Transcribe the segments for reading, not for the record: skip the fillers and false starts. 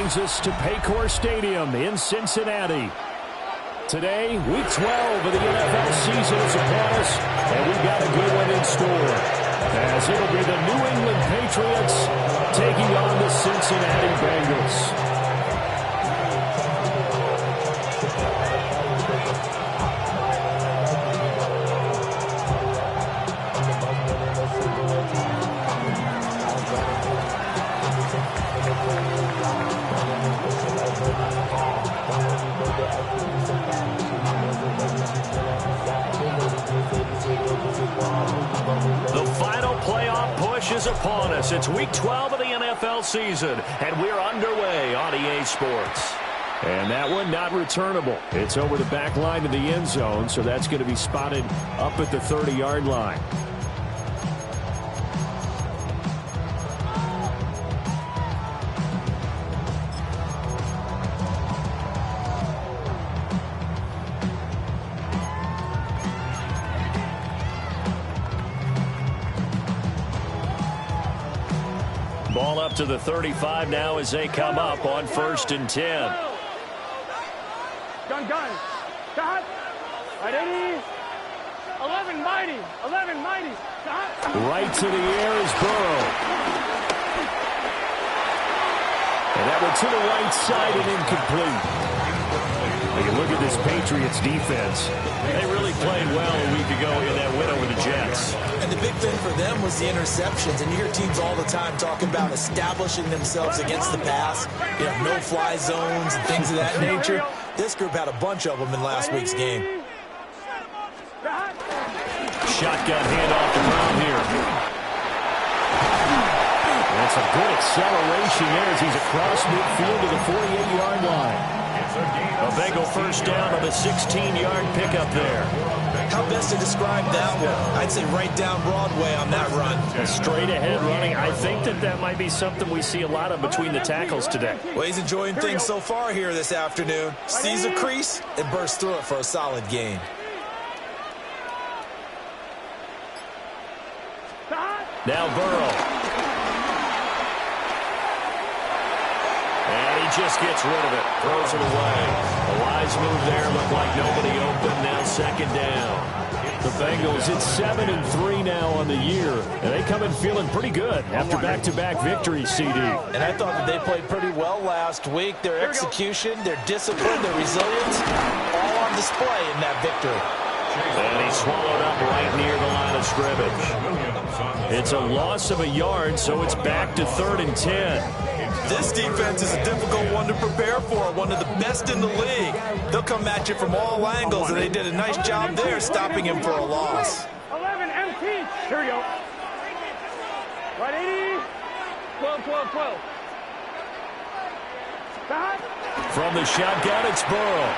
brings us to Paycor Stadium in Cincinnati. Today, Week 12 of the NFL season is upon us, and we've got a good one in store, as it'll be the New England Patriots taking on the Cincinnati Bengals. Upon us. It's Week 12 of the NFL season, and we're underway on EA Sports. And that one not returnable. It's over the back line of the end zone, so that's going to be spotted up at the 30-yard line. Ball up to the 35 now as they come up on 1st and 10. Gun. Got. Right, 80. 11 mighty. 11 mighty. Got. Right to the air is Burrow. And that one to the right side and incomplete. You look at this Patriots defense. They really played well a week ago in that win over the Jets. And the big thing for them was the interceptions. And you hear teams all the time talking about establishing themselves against the pass. You know, no-fly zones and things of that nature. This group had a bunch of them in last week's game. Shotgun handoff to Brown here. That's a good acceleration there as he's across midfield to the 48-yard line. A Bengal first down on the 16-yard pickup there. How best to describe that one? I'd say right down Broadway on that run. Straight ahead running. I think that might be something we see a lot of between the tackles today. Well, he's enjoying things so far here this afternoon. Sees a crease and bursts through it for a solid gain. Now Burrow. And he just gets rid of it. Throws it away. A wise move there. Looked like nobody open. Now 2nd down. The Bengals, it's 7-3 now on the year. And they come in feeling pretty good after back-to-back victories, CD. And I thought that they played pretty well last week. Their execution, their discipline, their resilience, all on display in that victory. And he swallowed up right near the line of scrimmage. It's a loss of a yard, so it's back to 3rd and 10. This defense is a difficult one to prepare for, one of the best in the league. They'll come at you from all angles, and they did a nice job there stopping him for a loss. 11 MT. Here we go. Right, 80. 12. Got. From the shotgun, it's Burrow.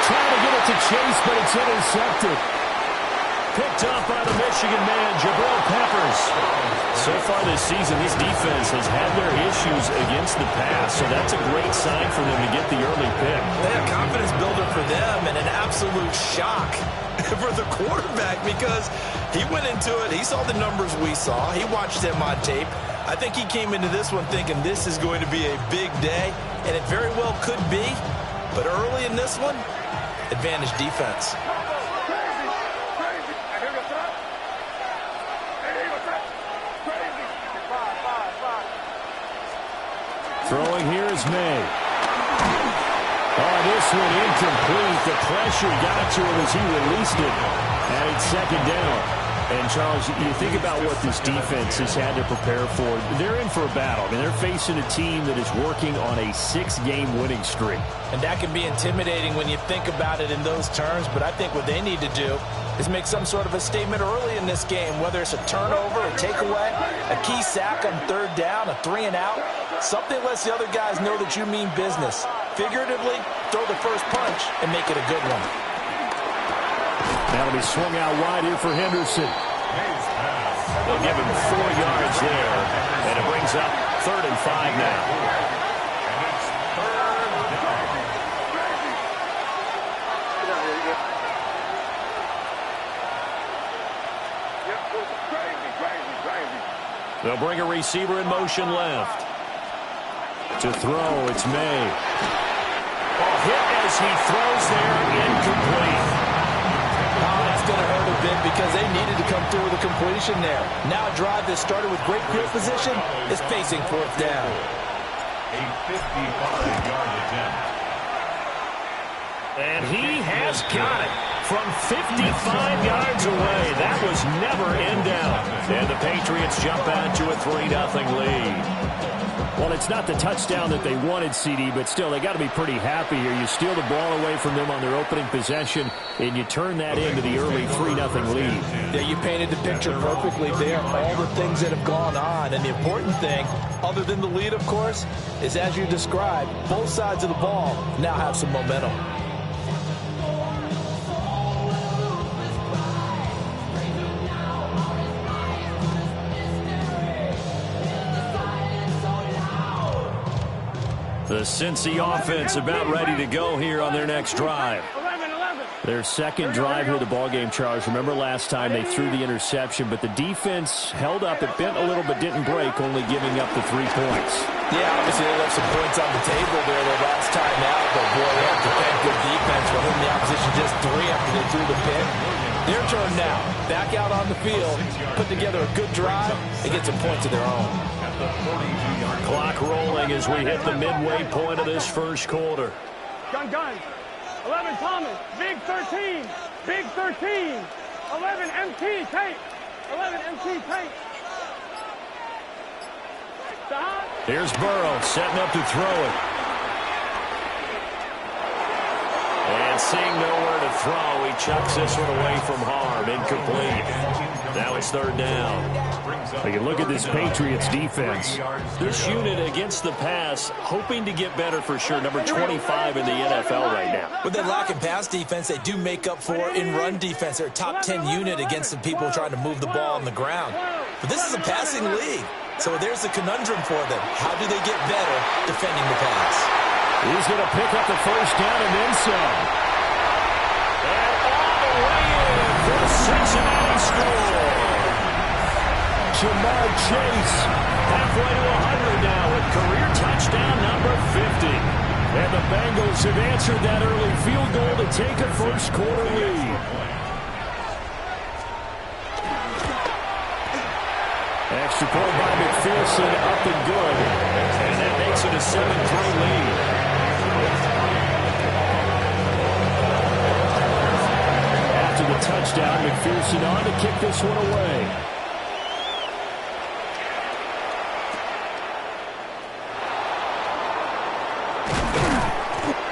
Trying to get it to Chase, but it's intercepted. Picked up by the Michigan man, Jabril Peppers. So far this season, this defense has had their issues against the pass, so that's a great sign for them to get the early pick. A confidence builder for them and an absolute shock for the quarterback because he went into it. He saw the numbers we saw. He watched them on tape. I think he came into this one thinking this is going to be a big day, and it very well could be. But early in this one, advantage defense. Throwing here is May. Oh, this one incomplete. The pressure got to him as he released it. And it's 2nd down. And, Charles, you think about what this defense has had to prepare for. They're in for a battle. I mean, they're facing a team that is working on a 6-game winning streak. And that can be intimidating when you think about it in those terms. But I think what they need to do is make some sort of a statement early in this game, whether it's a turnover, a takeaway, a key sack on 3rd down, a 3-and-out. Something lets the other guys know that you mean business. Figuratively, throw the first punch and make it a good one. That'll be swung out wide here for Henderson. They'll give him 4 yards there, and it brings up 3rd and 5 now. They'll bring a receiver in motion left. To throw, it's May. Oh, hit as he throws there, incomplete. That's going to hurt a bit because they needed to come through with a completion there. Now a drive that started with great field position is facing fourth down. A 55-yard attempt. And he has got it from 55 yards away. That was never in doubt. And the Patriots jump out to a 3-0 lead. Well, it's not the touchdown that they wanted, CD, but still, they got to be pretty happy here. You steal the ball away from them on their opening possession, and you turn that into the early 3-0 lead. Yeah, you painted the picture perfectly there. All the things that have gone on, and the important thing, other than the lead, of course, is as you described, both sides of the ball now have some momentum. The Cincy offense about ready to go here on their next drive. 11. Their second drive here of the ballgame, Charles. Remember last time they threw the interception, but the defense held up. It bent a little but didn't break, only giving up the 3 points. Yeah, obviously they left some points on the table there the last time out, but boy, they have to thank good defense for holding the opposition just 3 after they threw the pick. Their turn now. Back out on the field, put together a good drive, and get some points of their own. Clock rolling as we hit the midway point of this first quarter. Gun. 11 Thomas. Big 13. Big 13. 11 MT. Tape. 11 MT. Tape. Stop. Here's Burrow setting up to throw it. And seeing nowhere to throw, he chucks this one away from harm. Incomplete. Now it's third down. You can look at this Patriots defense. This unit against the pass, hoping to get better for sure. Number 25 in the NFL right now. With that lack in pass defense, they do make up for in run defense. They're a top 10 unit against the people trying to move the ball on the ground. But this is a passing league. So there's the conundrum for them. How do they get better defending the pass? He's going to pick up the first down and then some. And all the way in for the Cincinnati score. Jamar Chase halfway to 100 now with career touchdown number 50. And the Bengals have answered that early field goal to take a first quarter lead. Extra point by McPherson, up and good. And that makes it a 7-3 lead. After the touchdown, McPherson on to kick this one away.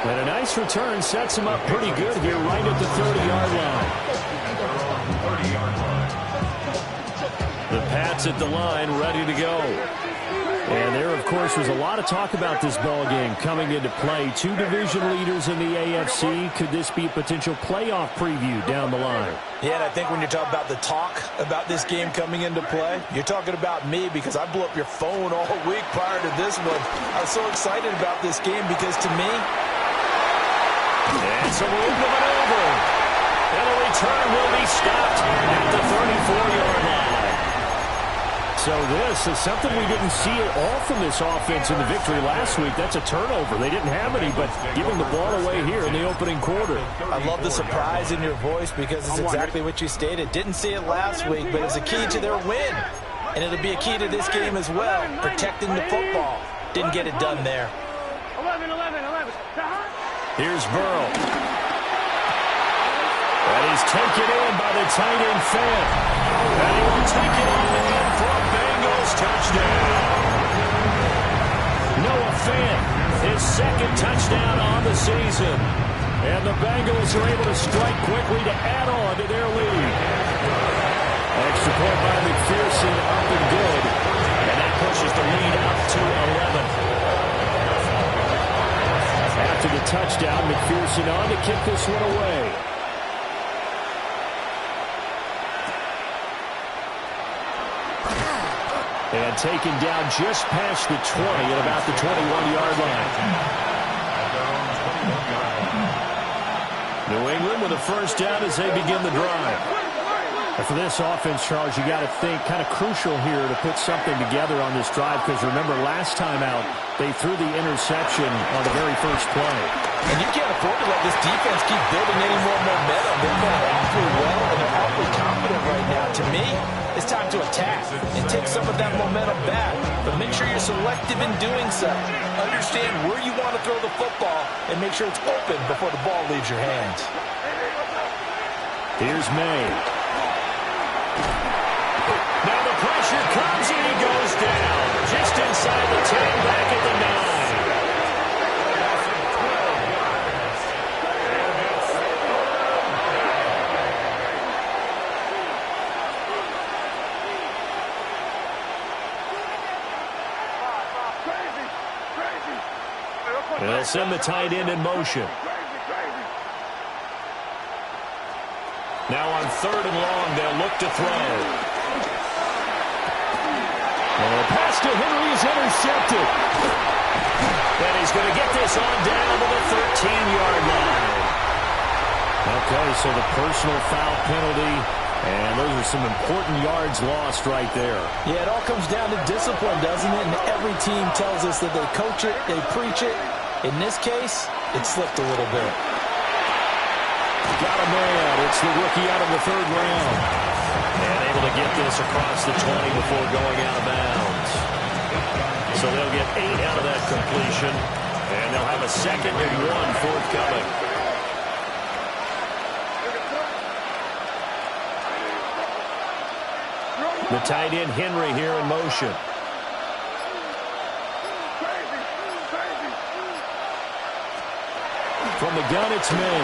And a nice return sets him up pretty good here right at the 30-yard line. The Pats at the line, ready to go. And there, of course, was a lot of talk about this ball game coming into play. 2 division leaders in the AFC. Could this be a potential playoff preview down the line? Yeah, and I think when you're talking about the talk about this game coming into play, you're talking about me because I blew up your phone all week prior to this one. I was so excited about this game because to me, and so we'll move it over. And the return will be stopped at the 34-yard line. So this is something we didn't see at all from this offense in the victory last week. That's a turnover. They didn't have any, but giving the ball away here in the opening quarter. I love the surprise in your voice because it's exactly what you stated. Didn't see it last week, but it's a key to their win. And it'll be a key to this game as well, protecting the football. Didn't get it done there. 11. Here's Burrow. And he's taken in by the tight end Fant. And he will take it on in for a Bengals touchdown. Noah Fant, his second touchdown on the season. And the Bengals are able to strike quickly to add on to their lead. Extra point by McPherson, up and good. And that pushes the lead up to 11. After the touchdown, McPherson on to kick this one away. And taken down just past the 20 at about the 21-yard line. New England with a first down as they begin the drive. And for this offense, Charles, you got to think kind of crucial here to put something together on this drive, because remember last time out they threw the interception on the very first play. And you can't afford to let this defense keep building any more momentum. They're playing awfully well, and they're awfully confident right now. To me, it's time to attack and take some of that momentum back. But make sure you're selective in doing so. Understand where you want to throw the football and make sure it's open before the ball leaves your hands. Here's May. Now the pressure comes and he goes down. Just inside the 10, back at the 9. They'll send the tight end in motion. Now on 3rd and long, they'll look to throw. And the pass to Henry is intercepted. And he's going to get this on down to the 13-yard line. Okay, so the personal foul penalty, and those are some important yards lost right there. Yeah, it all comes down to discipline, doesn't it? And every team tells us that they coach it, they preach it. In this case, it slipped a little bit. Got a man. It's the rookie out of the 3rd round. And able to get this across the 20 before going out of bounds. So they'll get 8 out of that completion. And they'll have a 2nd and 1 forthcoming. The tight end Henry here in motion. From the gun, it's May.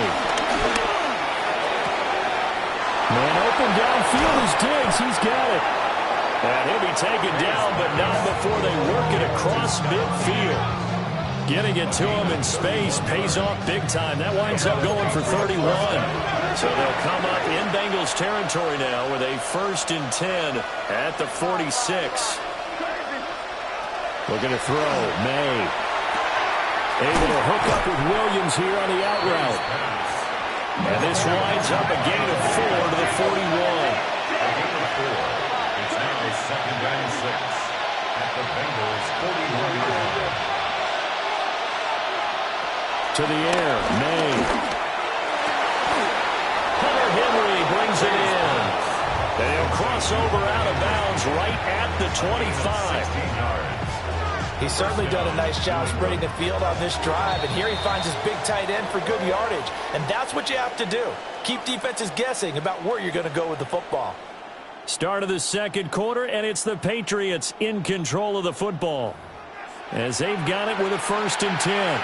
Man open downfield is Diggs. He's got it. And he'll be taken down, but not before they work it across midfield. Getting it to him in space pays off big time. That winds up going for 31. So they'll come up in Bengals territory now with a 1st and 10 at the 46. Looking to throw. May. Able to hook up with Williams here on the out route. And this winds up a gain of 4 to the 41. It's now 2nd and 6 at the Bengals 41. To the air, May. Hunter Henry brings it in. And he'll cross over out of bounds right at the 25. 16 yards. He's certainly done a nice job spreading the field on this drive, and here he finds his big tight end for good yardage. And that's what you have to do. Keep defenses guessing about where you're going to go with the football. Start of the 2nd quarter, and it's the Patriots in control of the football, as they've got it with a 1st and 10.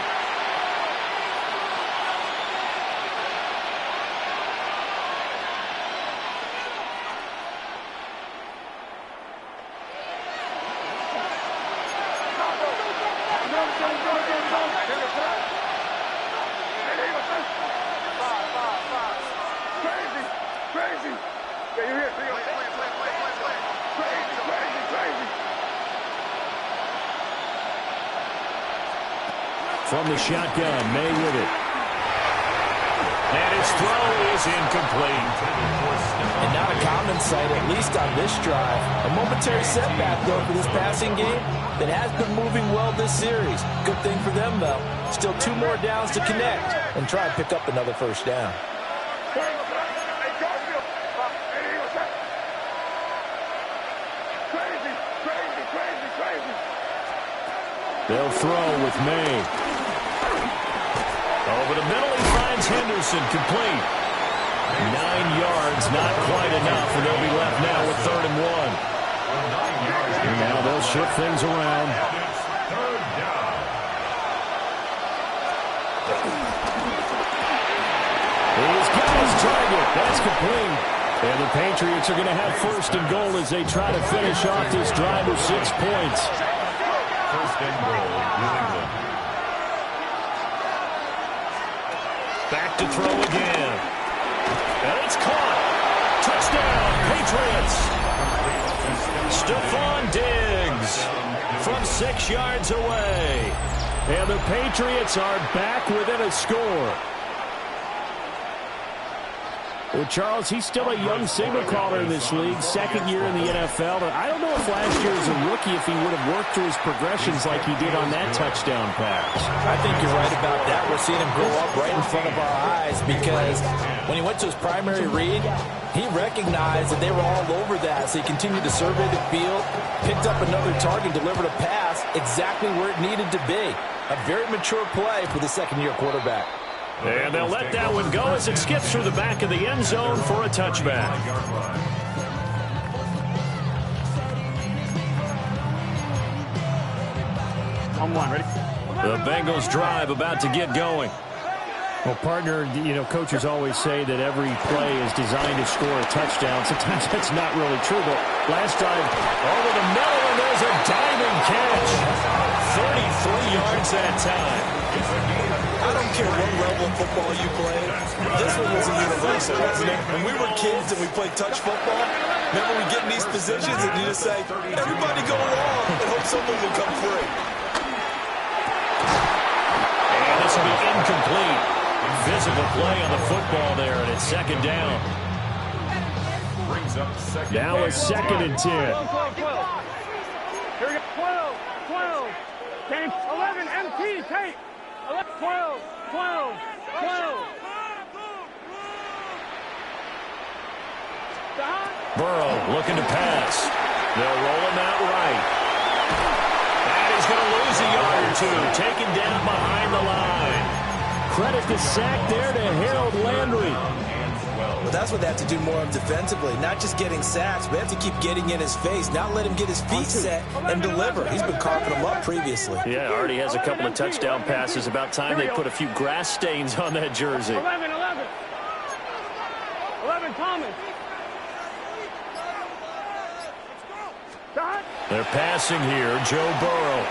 From the shotgun, May with it. And his throw is incomplete. And not a common sight, at least on this drive. A momentary setback, though, for this passing game that has been moving well this series. Good thing for them, though. Still 2 more downs to connect and try and pick up another 1st down. They'll throw with May. Over the middle, he finds Henderson, complete. 9 yards, not quite enough, and they'll be left now with 3rd and 1. Now they'll shift things around. He's got his target. That's complete. And the Patriots are going to have 1st and goal as they try to finish off this drive with 6 points. 1st and goal, New England. Back to throw again. And it's caught. Touchdown, Patriots. Stephon Diggs from 6 yards away. And the Patriots are back within a score. Well, Charles, he's still a young signal caller in this league, second year in the NFL. But I don't know if last year as a rookie, if he would have worked through his progressions like he did on that touchdown pass. I think you're right about that. We're seeing him grow up right in front of our eyes because when he went to his primary read, he recognized that they were all over that. So he continued to survey the field, picked up another target, delivered a pass exactly where it needed to be. A very mature play for the second-year quarterback. And they'll let that one go as it skips through the back of the end zone for a touchback. On one, ready? The Bengals drive about to get going. Well, partner, coaches always say that every play is designed to score a touchdown. Sometimes that's not really true, but last drive, over the middle, and there's a diving catch. 33 yards that time. I don't care what level of football you play. This one was a universal, wasn't it? When we were kids and we played touch football, remember we get in these positions and you just say, everybody go along and hope someone will come free. And this will be incomplete. Physical play on the football there, and it's second down. Now it's second and 10. 12. Here we go. 12. Tape 11, MT, tape. 11, 12. Burrow looking to pass. They'll roll him out right. And he's going to lose a yard or two. Taken down behind the line. Credit the sack there to Harold Landry. Well, that's what they have to do more of defensively. Not just getting sacks, but they have to keep getting in his face, not let him get his feet set and deliver. He's been carving them up previously. Yeah, already has a couple of touchdown passes. About time they put a few grass stains on that jersey. 11, Thomas. They're passing here, Joe Burrow.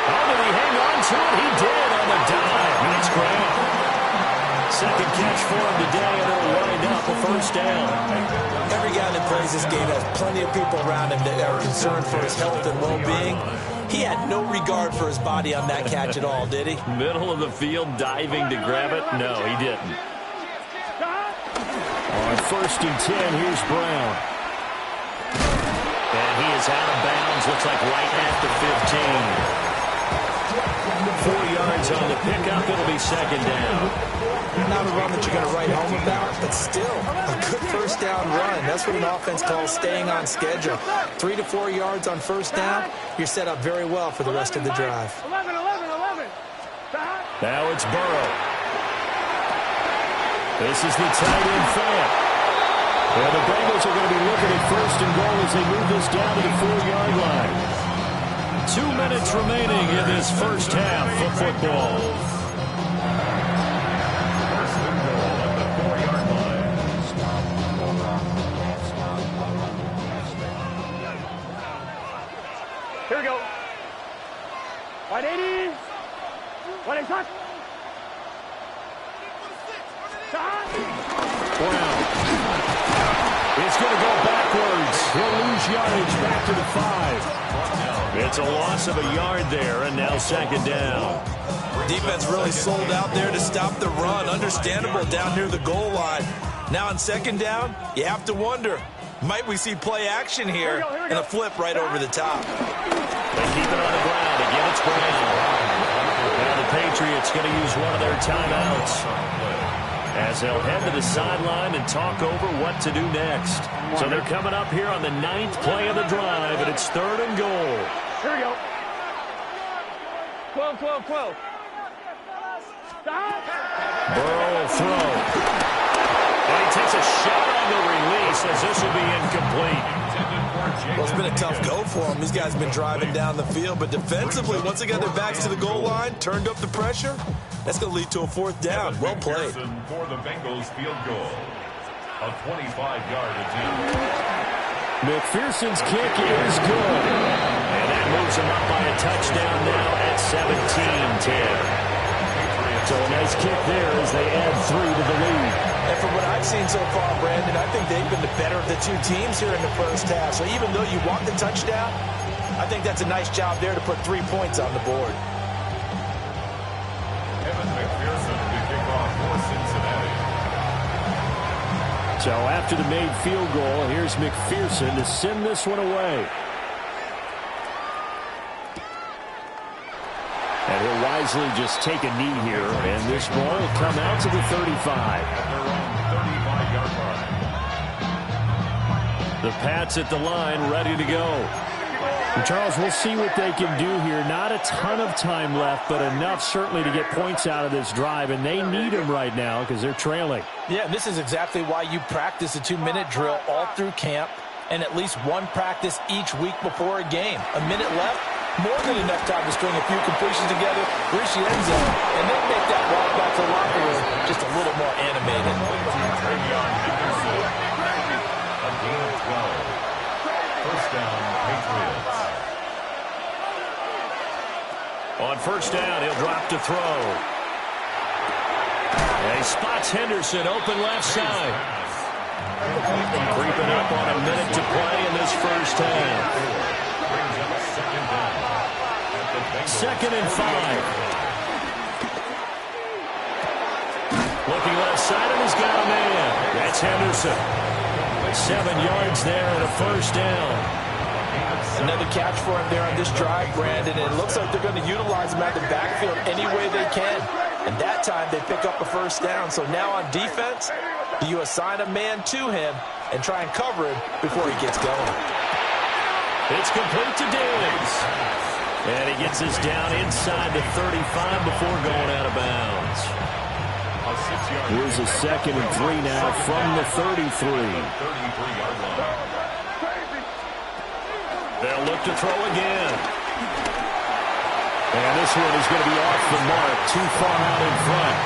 Oh, did he hang on to it? He did on the dive. That's great. Second catch for him today, and it'll wind up a first down. Every guy that plays this game has plenty of people around him that are concerned for his health and well-being. He had no regard for his body on that catch at all, did he? Middle of the field, diving to grab it? No, he didn't. On first and 10, here's Brown. And he is out of bounds, looks like right at the 15. 4 yards on the pickup. It'll be second down. Not a run that you're going to write home about, but still a good first down run. That's what an offense calls staying on schedule. 3 to 4 yards on first down. You're set up very well for the rest of the drive. 11. Now it's Burrow. This is the tight end fan. Well, the Bengals are going to be looking at first and goal as they move this down to the 4-yard line. 2 minutes remaining in this first half of football. Here we go. White 80. White 80 touch. Brown. It's going to go backwards. He'll lose yardage back to the 5. It's a loss of a yard there, and now second down. Defense really sold out there to stop the run. Understandable down near the goal line. Now on second down, you have to wonder, might we see play action here and a flip right over the top? They keep it on the ground. Again, it's Brown. Now the Patriots going to use one of their timeouts as they'll head to the sideline and talk over what to do next. So they're coming up here on the 9th play of the drive, and it's 3rd and goal. Here we go. 12. Burrow will throw. And he takes a shot on the release as this will be incomplete. Well, it's been a tough go for them. These guys have been driving down the field, but defensively, once they got their backs to the goal line, turned up the pressure, that's going to lead to a 4th down. Well played. For the Bengals field goal. A 25-yard attempt. McPherson's kick is good. And that moves him up by a touchdown now at 17-10. So a nice kick there as they add 3 to the lead. And from what I've seen so far, Brandon, I think they've been the better of the two teams here in the first half. So even though you want the touchdown, I think that's a nice job there to put 3 points on the board. McPherson to kick off for Cincinnati. So after the made field goal, here's McPherson to send this one away. And he'll wisely just take a knee here, and this ball will come out to the 35. The Pats at the line, ready to go. And Charles, we'll see what they can do here. Not a ton of time left, but enough certainly to get points out of this drive, and they need them right now because they're trailing. Yeah, this is exactly why you practice a 2-minute drill all through camp and at least one practice each week before a game. A minute left, more than enough time to string a few completions together, reach the end zone, and then make that walk back to the locker room just a little more animated. First down, Patriots. On first down, he'll drop to throw. And he spots Henderson open left side. Creeping up on a minute to play in this first half. Second and 5. Looking left side, and he's got a man. That's Henderson. 7 yards there and a first down. Another catch for him there on this drive, Brandon. And it looks like they're going to utilize him at the backfield any way they can. And that time they pick up a first down. So now on defense, you assign a man to him and try and cover him before he gets going. It's complete to Diggs. And he gets us down inside the 35 before going out of bounds. Here's a 2nd and 3 now from the 33. They'll look to throw again. And this one is going to be off the mark, too far out in front.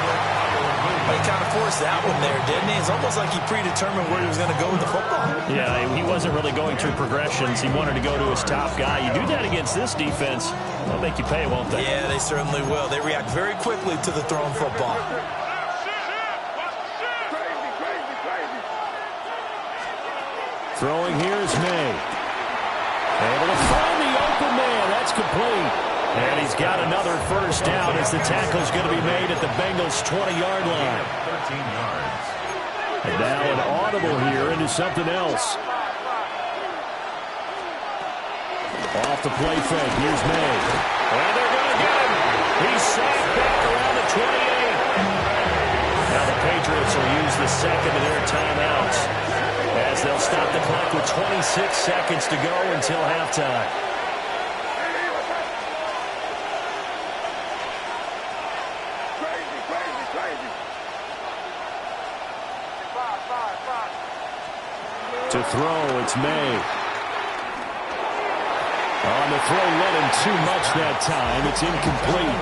He kind of forced that one there, didn't he? It's almost like he predetermined where he was going to go with the football. Yeah, he wasn't really going through progressions. He wanted to go to his top guy. You do that against this defense, they'll make you pay, won't they? Yeah, they certainly will. They react very quickly to the thrown football. Throwing here is May. Able to find the open man. That's complete. And he's got another first down as the tackle's going to be made at the Bengals' 20-yard line. 13 yards. And now an audible here into something else. Off the play fake. Here's May. And they're going to get him. He's sacked back around the 28. Now the Patriots will use the second of their timeouts, as they'll stop the clock with 26 seconds to go until halftime. To throw, it's May. On the throw, let him too much that time. It's incomplete.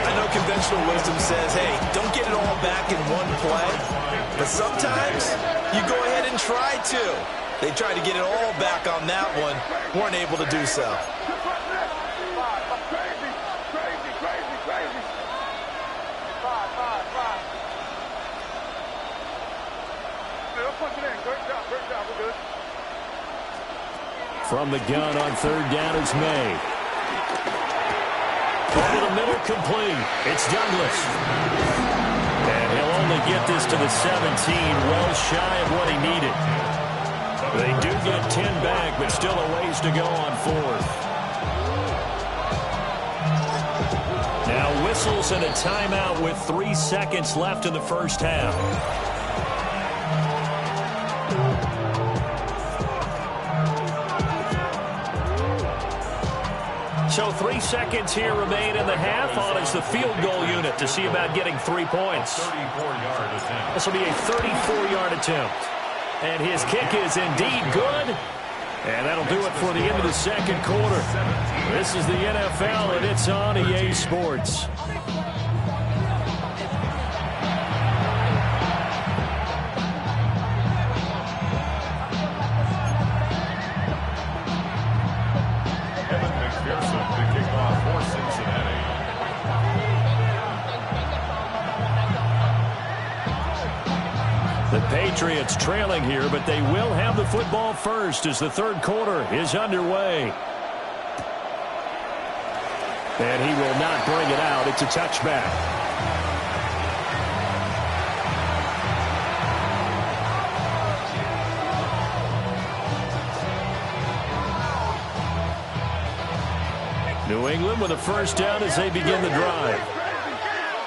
I know conventional wisdom says, hey, don't get it all back in one play. But sometimes you go ahead and try to. They tried to get it all back on that one. Weren't able to do so. From the gun on third down is May. Over the middle, complete. It's Douglas. And he'll only get this to the 17, well shy of what he needed. They do get 10 back, but still a ways to go on fourth. Now whistles and a timeout with 3 seconds left in the first half. So 3 seconds here remain in the half. On is the field goal unit to see about getting 3 points. 34-yard attempt. This will be a 34-yard attempt. And his kick is indeed good. And that'll do it for the end of the second quarter. This is the NFL, and it's on EA Sports. The Patriots trailing here, but they will have the football first as the third quarter is underway. And he will not bring it out. It's a touchback. New England with a first down as they begin the drive.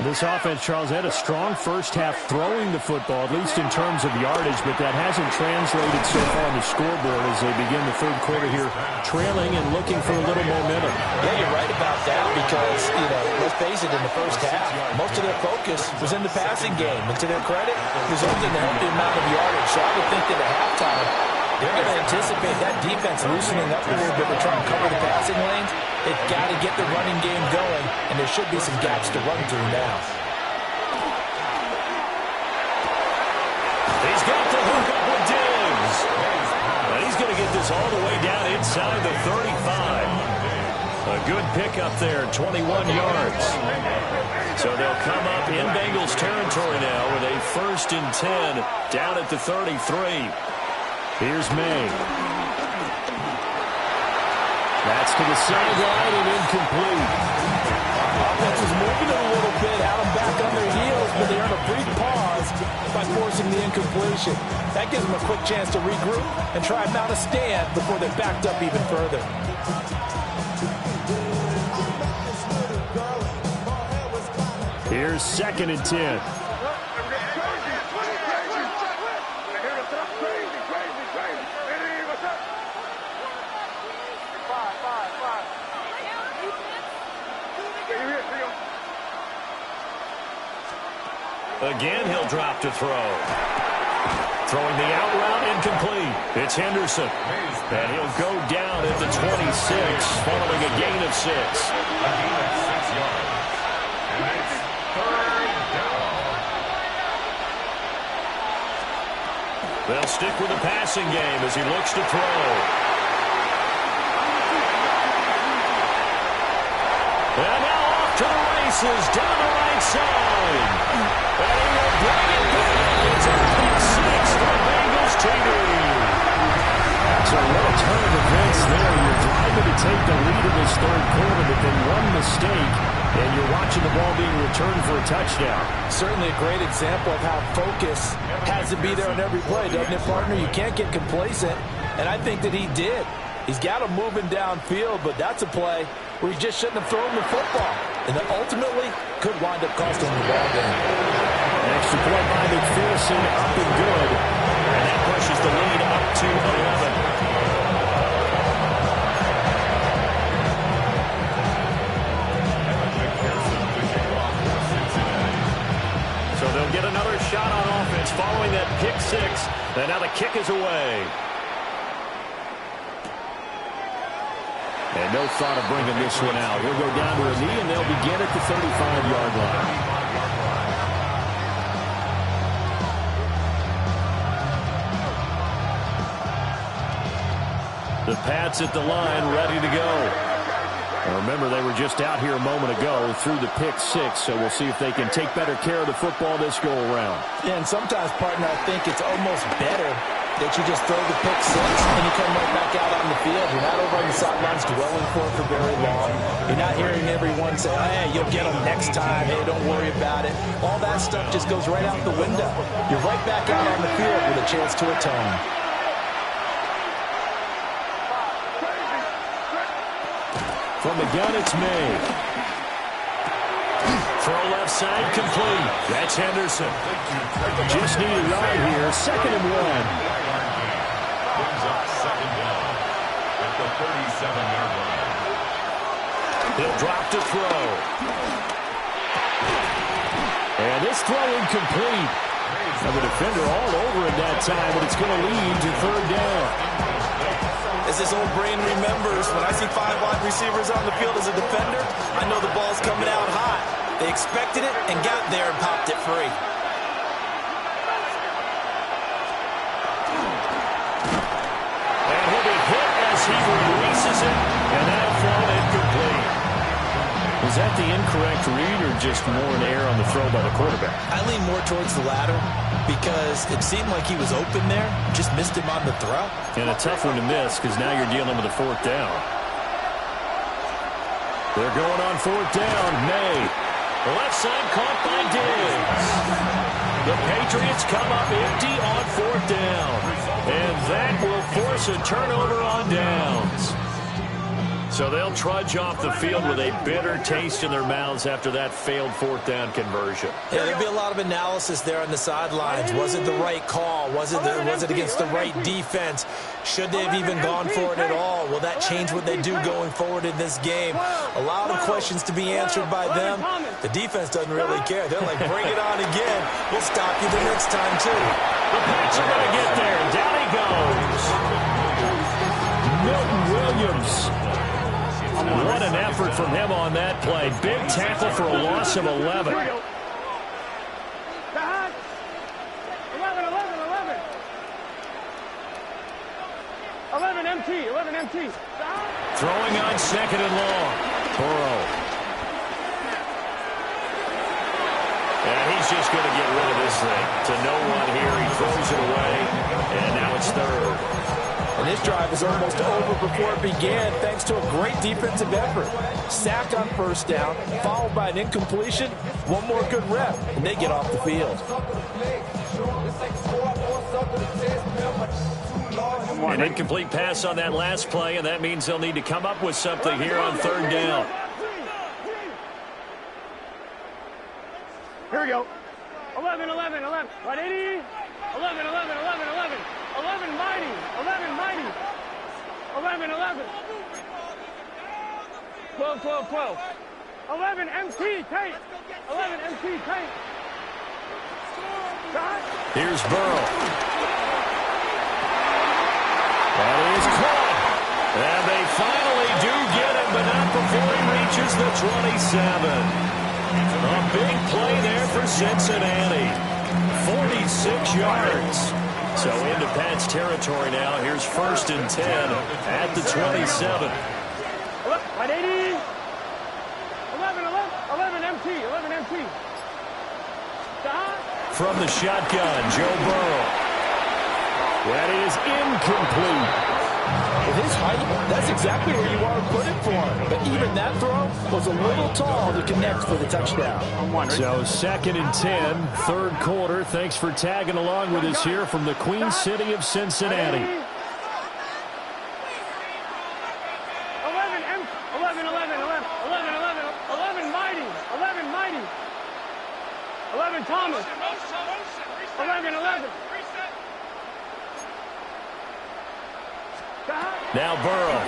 This offense, Charles, had a strong first half throwing the football, at least in terms of yardage, but that hasn't translated so far on the scoreboard as they begin the third quarter here, trailing and looking for a little momentum. Yeah, you're right about that because, let's face it, in the first half, most of their focus was in the passing game. And to their credit, resulted in a healthy amount of yardage. So I would think that at halftime, they're going to anticipate that defense loosening up a little bit to try and cover the passing lanes. They've got to get the running game going, and there should be some gaps to run through now. He's got the hook up with Diggs. And he's going to get this all the way down inside the 35. A good pickup there, 21 yards. So they'll come up in Bengals territory now with a 1st and 10 down at the 33. Here's May. That's to the sideline and incomplete. Offense is moving a little bit, had them back on their heels, but they earn a brief pause by forcing the incompletion. That gives them a quick chance to regroup and try and mount a stand before they're backed up even further. Here's 2nd and 10. Again, he'll drop to throw. Throwing the out route, incomplete. It's Henderson. And he'll go down at the 26, following a gain of 6. A gain of 6 yards. And it's 3rd down. They'll stick with the passing game as he looks to throw. And now off to the races, down the right side. And he will bring it back. It's a pick 6 for Bengals TD. So what a turn of events there. You're driving to take the lead in this third quarter, but then one mistake, and you're watching the ball being returned for a touchdown. Certainly a great example of how focus has to be there on every play, doesn't it, partner? You can't get complacent, and I think that he did. He's got him moving downfield, but that's a play where he just shouldn't have thrown the football. And that ultimately could wind up costing him the ball game. An extra point by McPherson, up and good. And that pushes the lead up to 11. So they'll get another shot on offense following that pick 6. And now the kick is away. And no thought of bringing this one out. He'll go down to a knee, and they'll begin at the 35-yard line. The Pats at the line, ready to go. And remember, they were just out here a moment ago through the pick 6, so we'll see if they can take better care of the football this go-around. Yeah, and sometimes, partner, I think it's almost better that you just throw the pick 6 and you come right back out on the field. You're not over on the sidelines dwelling for it for very long. You're not hearing everyone say, oh, hey, you'll get them next time. Hey, don't worry about it. All that stuff just goes right out the window. You're right back out on the field with a chance to atone. From the gun, it's May. Throw left side, complete. That's Henderson. Just need a yard here, 2nd and 1. Brings up 2nd down at the 37-yard line. He'll drop to throw. And this throw incomplete. Now the defender all over it that time, but it's going to lead to 3rd down. As this old brain remembers, when I see 5 wide receivers on the field as a defender, I know the ball's coming out hot. They expected it and got there and popped it free. And he'll be hit as he releases it, and that'll fall incomplete. Was that the incorrect read or just more an error on the throw by the quarterback? I lean more towards the latter because it seemed like he was open there, just missed him on the throw. And a tough one to miss because now you're dealing with a 4th down. They're going on 4th down. May. The left side caught by Diggs. The Patriots come up empty on 4th down. And that will force a turnover on downs. So they'll trudge off the field with a bitter taste in their mouths after that failed fourth down conversion. Yeah, there'll be a lot of analysis there on the sidelines. Was it the right call? Was it against the right defense? Should they have even gone for it at all? Will that change what they do going forward in this game? A lot of questions to be answered by them. The defense doesn't really care. They're like, bring it on again. We'll stop you the next time, too. The Pats are going to get there. Down he goes. Milton Williams. What an effort from him on that play. Big tackle for a loss of 11. 11, 11, 11. MT, 11 MT. Throwing on second and long. Burrow. And he's just going to get rid of this thing. To no one here. He throws it away. And now it's third. And this drive is almost over before it began thanks to a great defensive effort. Sack on first down, followed by an incompletion. One more good rep, and they get off the field. An incomplete pass on that last play, and that means they'll need to come up with something here on third down. Here we go. 11, 11, 11. Right, 80. 11, 11, 11, 11. 11 mighty. 11 mighty. 11, 11. 12, 12, 12. 11 MT tape. 11 MT tape. Here's Burrow. That is caught. And they finally do get him, but not before he reaches the 27. A big play there for Cincinnati. 46 yards. So into Pat's territory now. Here's 1st and 10 at the 27. 11, 80. 11, 11 MT. 11 MT. From the shotgun, Joe Burrow. That is incomplete. With his height, that's exactly where you want to put it for him. But even that throw was a little tall to connect for the touchdown. So 2nd and 10, third quarter. Thanks for tagging along with us here from the Queen City of Cincinnati. 11 11 11 11 11 mighty. 11 mighty. 11 Thomas. 11 11. Now Burrow.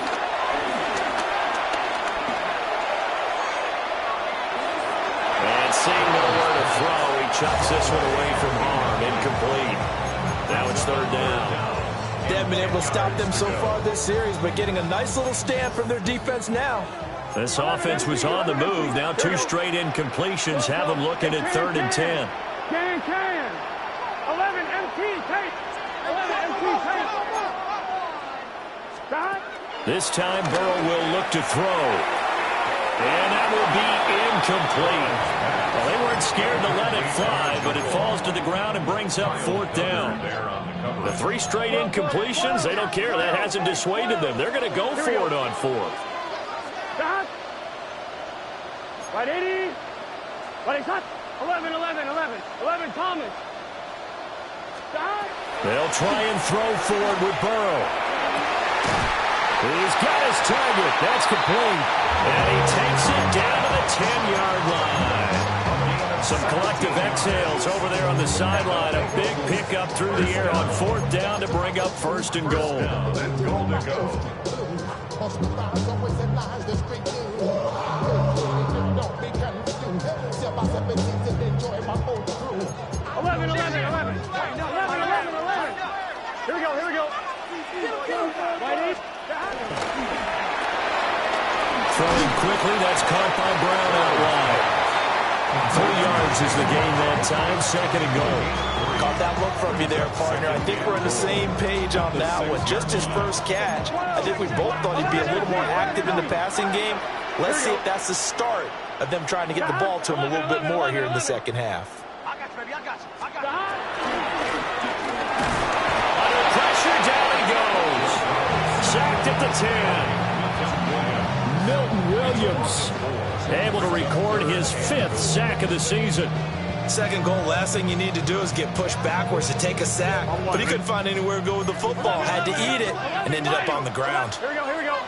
And seeing nowhere to throw, he chucks this one away from harm. Incomplete. Now it's third down. They haven't been able to stop them so far this series, but getting a nice little stand from their defense now. This offense was on the move. Now 2 straight incompletions have them looking at 3rd and 10. Can. 11 MT tape. 11 MT tape. This time Burrow will look to throw. And that will be incomplete. Well, they weren't scared to let it fly, but it falls to the ground and brings up 4th down. The 3 straight incompletions, they don't care. That hasn't dissuaded them. They're going to go for it on 4th. Right, 80. Right, cut. 11, 11, 11. 11 Thomas. They'll try and throw for it with Burrow. He's got his target. That's complete. And he takes it down to the 10-yard line. Some collective exhales over there on the sideline. A big pickup through the air on 4th down to bring up 1st and goal. 11, 11, 11. 11, 11, 11. Here we go. Right, 8. Throwing quickly, that's caught by Brown out wide. 3 yards is the gain that time, 2nd and goal. Caught that look from you there, partner. I think we're on the same page on that one. Just his first catch. I think we both thought he'd be a little more active in the passing game. Let's see if that's the start of them trying to get the ball to him a little bit more here in the second half. Under pressure, down he goes. Sacked at the 10. Milton Williams able to record his 5th sack of the season. Second goal, last thing you need to do is get pushed backwards to take a sack. But he couldn't find anywhere to go with the football. Had to eat it and ended up on the ground. Here we go.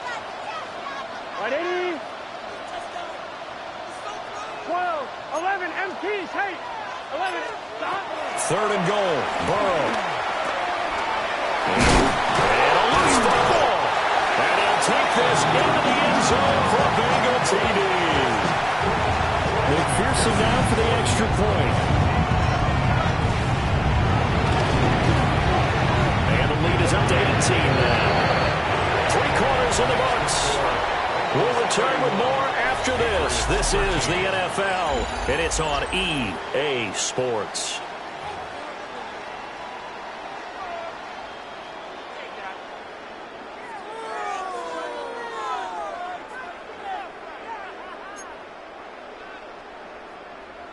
Right 80. 12, 11, MT, tape. 11, stop. 3rd and goal. Burrow. And a loose ball. And he'll take this into the end zone for Bengal TD. McPherson down for the extra point. And the lead is up to 18 now. 3 quarters in the books. We'll return with more after this. This is the NFL, and it's on EA Sports.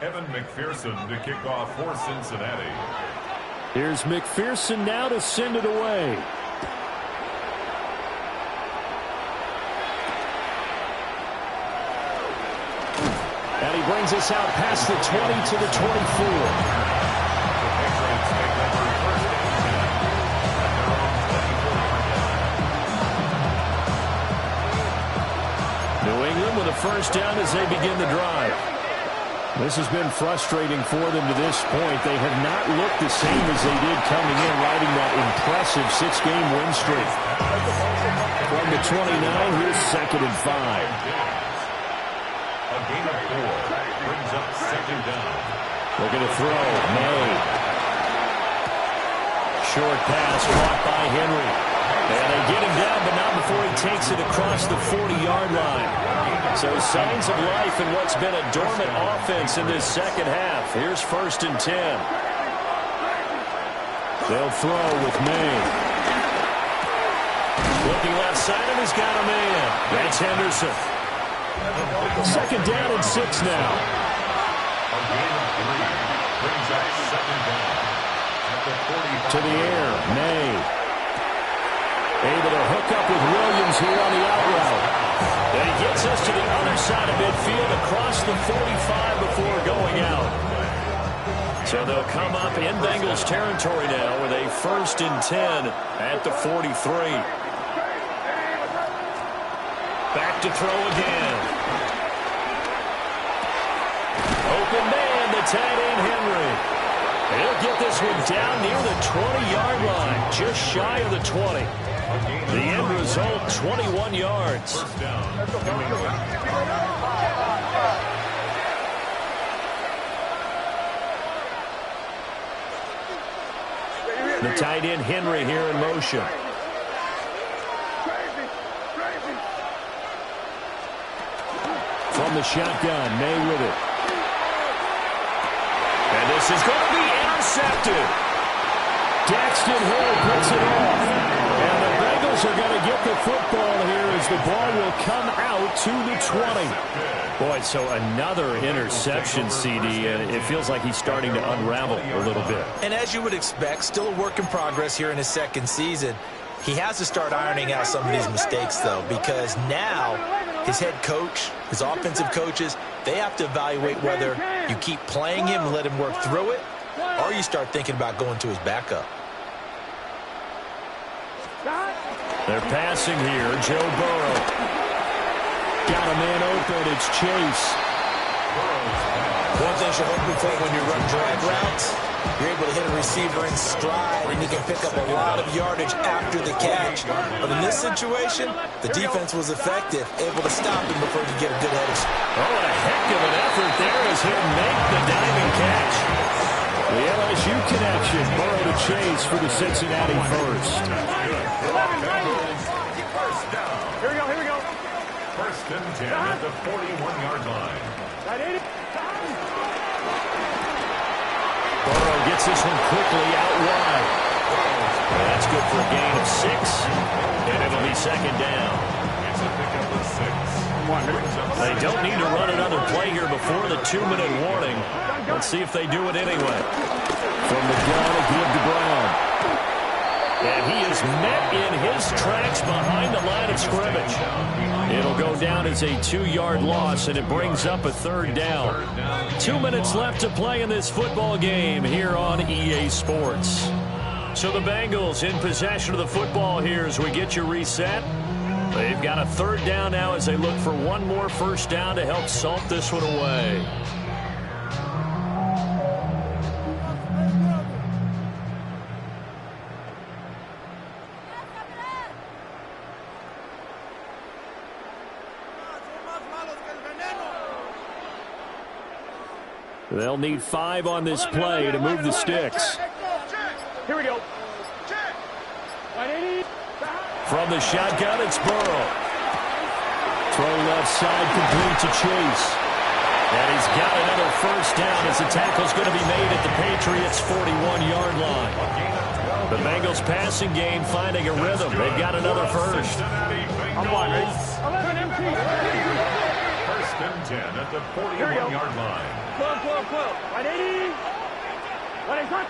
Evan McPherson to kick off for Cincinnati. Here's McPherson now to send it away. And he brings us out past the 20 to the 24. New England with a first down as they begin the drive. This has been frustrating for them to this point. They have not looked the same as they did coming in, riding that impressive 6-game win streak. From the 29, here's 2nd and 5. A gain of 4 brings up 2nd down. Looking to throw. May. Short pass caught by Henry. And they get him down, but not before he takes it across the 40-yard line. So signs of life in what's been a dormant offense in this second half. Here's 1st and 10. They'll throw with May. Looking left side, and he's got a man. That's Henderson. 2nd down and 6 now. A gain of 3 brings up 2nd down. At the 45. To the air, May. Able to hook up with Williams here on the out route. And he gets us to the other side of midfield across the 45 before going out. So they'll come up in Bengals territory now with a 1st and 10 at the 43. Back to throw again. Open man, the tight end Henry. He'll get this one down near the 20-yard line, just shy of the 20. The end result, 21 yards. First down. The tight end Henry here in motion. From the shotgun, May with it. And this is going to be intercepted. Daxton Hill puts it off. And the Bengals are going to get the football here as the ball will come out to the 20. Boy, so another interception, CD, and it feels like he's starting to unravel a little bit. And as you would expect, still a work in progress here in his 2nd season. He has to start ironing out some of these mistakes, though, because now his head coach, his offensive coaches, they have to evaluate whether you keep playing him and let him work through it, or you start thinking about going to his backup. They're passing here. Joe Burrow. Got a man open. It's Chase. One thing you're hoping for when you run drag routes, you're able to hit a receiver in stride, and you can pick up a lot of yardage after the catch. But in this situation, the defense was effective, able to stop him before he get a good head. Oh, and a heck of an effort there as he'll make the diving catch. The LSU connection. Burrow to Chase for the Cincinnati first. Here we go, here we go. 1st and 10 at the 41-yard line. Burrow gets this one quickly out wide. That's good for a gain of 6, and it'll be 2nd down. It's a pickup of 6. They don't need to run another play here before the 2-minute warning. Let's see if they do it anyway. From the gun, a give to Brown. And he is met in his tracks behind the line of scrimmage. It'll go down as a 2-yard loss, and it brings up a 3rd down. 2 minutes left to play in this football game here on EA Sports. So the Bengals in possession of the football here as we get you reset. They've got a third down now as they look for one more first down to help salt this one away. They'll need 5 on this play to move the sticks. Here we go. From the shotgun, it's Burrow. Throw left side, complete to Chase. And he's got another first down as the tackle's going to be made at the Patriots' 41-yard line. The Bengals passing game finding a rhythm. They've got another first. I'm blind, ready? 11 MT. First and 10 at the 41-yard line. 12. 180. 180.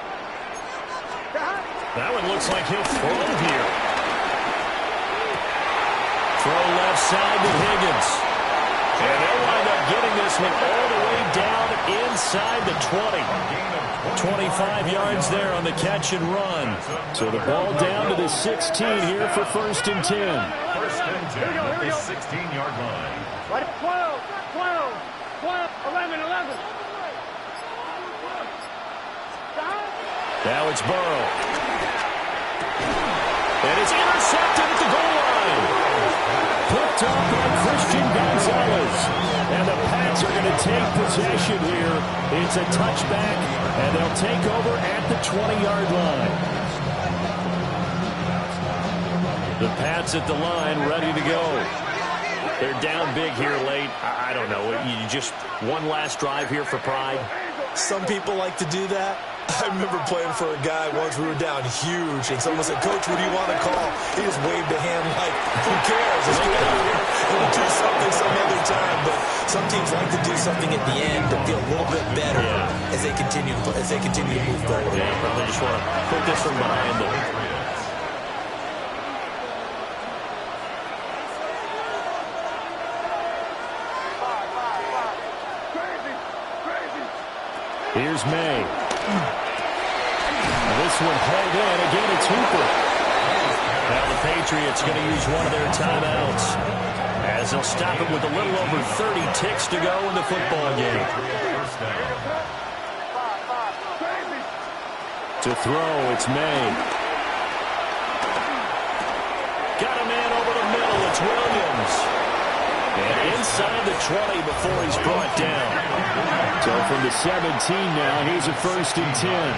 That one looks like he'll throw here. Throw left side to Higgins. And they'll wind up getting this one all the way down inside the 20. 25 yards there on the catch and run. So the ball down to the 16 here for first and 10. First and 10 at the 16-yard line. 12, 11. Now it's Burrow. And it's intercepted at the goal line. Picked up by Christian Gonzalez. And the Pats are going to take possession here. It's a touchback, and they'll take over at the 20-yard line. The Pats at the line, ready to go. They're down big here late. I don't know. You just one last drive here for pride. Some people like to do that. I remember playing for a guy once. We were down huge, and someone said, "Coach, what do you want to call?" He just waved a hand like, "Who cares? Let's get out here and we'll do something some other time." But some teams like to do something at the end to feel a little bit better as they continue to move forward. Yeah, but they just want to put this one behind them. Here's May. This one hauled in. Again, it's Hooper. Now the Patriots going to use one of their timeouts as they'll stop it with a little over 30 ticks to go in the football game. To throw, it's May. Got a man over the middle. It's Williams. And inside the 20 before he's brought down. So from the 17 now, here's a first and 10.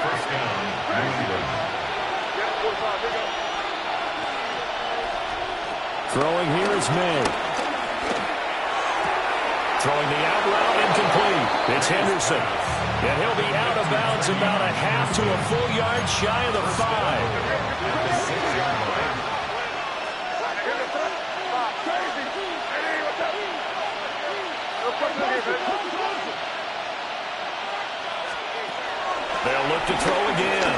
First down, Throwing here is May. Throwing the out route incomplete. It's Henderson. And he'll be out of bounds about a half to a full yard shy of the 5. They'll look to throw again.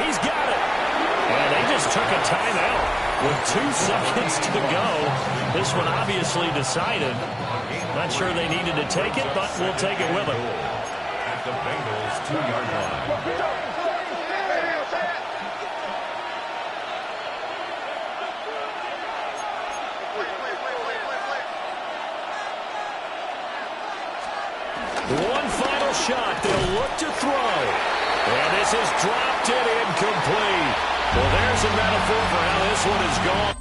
He's got it. And they just took a timeout with 2 seconds to go. This one obviously decided. Not sure they needed to take it, but we'll take it with them. At the Bengals' 2-yard line. One final shot. They'll look to throw. And this is dropped it incomplete. Well, there's a metaphor for how this one is gone.